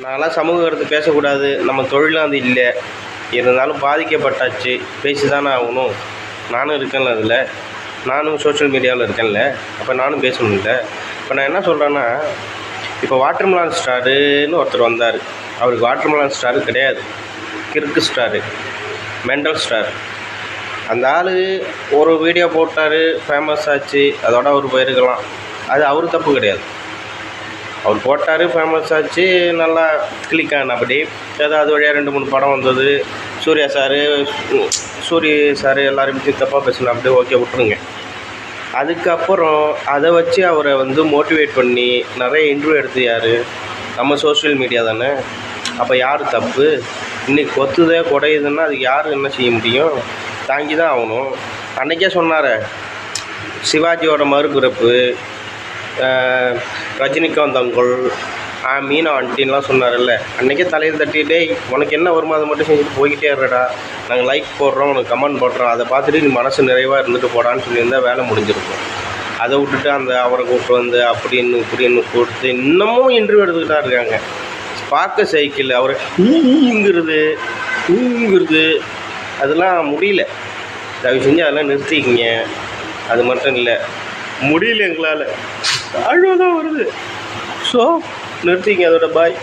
நான்லாம் சமூக கருத்து பேசக்கூடாது, நம்ம தொழிலும் அது இல்லை. இருந்தாலும் பாதிக்கப்பட்டாச்சு, பேசி தானே ஆகணும். நானும் இருக்கேன்ல அதில், நானும் சோஷியல் மீடியாவில் இருக்கேன்ல, அப்போ நானும் பேசணும்ல. இப்போ நான் என்ன சொல்கிறேன்னா, இப்போ வாட்டர்மெலான் ஸ்டாருன்னு ஒருத்தர் வந்தார். அவருக்கு வாட்டர்மெலான் ஸ்டாரு கிடையாது, கிறுக்கு ஸ்டாரு, மெண்டல் ஸ்டார். அந்த ஆள் ஒரு வீடியோ போட்டார், ஃபேமஸ் ஆச்சு, அதோட அவர் போயிருக்கலாம். அது அவர் தப்பு கிடையாது. அவர் போட்டார், ஃபேமஸ் ஆச்சு, நல்லா கிளிக் ஆனபடி ஏதோ அது வழியாக 2-3 படம் வந்தது. சூர்யா சார் எல்லோரும் பற்றி தப்பாக பேசினா அப்படியே ஓகே விட்ருங்க. அதுக்கப்புறம் அதை வச்சு அவரை வந்து மோட்டிவேட் பண்ணி நிறைய இன்டர்வியூ எடுத்து யார்? நம்ம சோஷியல் மீடியா தானே. அப்போ யார் தப்பு? இன்றைக்கி கொத்துதே குடையுதுன்னா அதுக்கு யார் என்ன செய்ய முடியும்? தாங்கி தான் ஆகணும். அன்றைக்கே சொன்னார், சிவாஜியோட மறுபிறப்பு, ரஜினிகாந்த் அங்கிள், மீனா ஆண்டின்லாம் சொன்னார்ல, அன்றைக்கே தலையில் தட்டிகிட்டே உனக்கு என்ன வருமோ அதை மட்டும் செஞ்சுட்டு போய்கிட்டே இருடா, நாங்கள் லைக் போடுறோம், உனக்கு கமெண்ட் போடுறோம், அதை பார்த்துட்டு நீ மனசு நிறைவாக இருந்துட்டு போடான்னு சொல்லியிருந்தால் வேலை முடிஞ்சிருக்கும். அதை விட்டுட்டு அவரை கூப்பிட்டு வந்து அப்படின்னு இப்படின்னு கொடுத்து இன்னமும் இன்டர்வியூ எடுத்துக்கிட்டா இருக்காங்க. பார்க்க சைக்கிள் அவரை ஊங்குறது அதெல்லாம் முடியல. தயவு செஞ்சு அதெல்லாம் நிறுத்திக்கிங்க. அது மட்டும் இல்லை, முடியல எங்களால், அழுவதான் வருது. ஸோ நிறுத்திங்க. அதோட பாய்.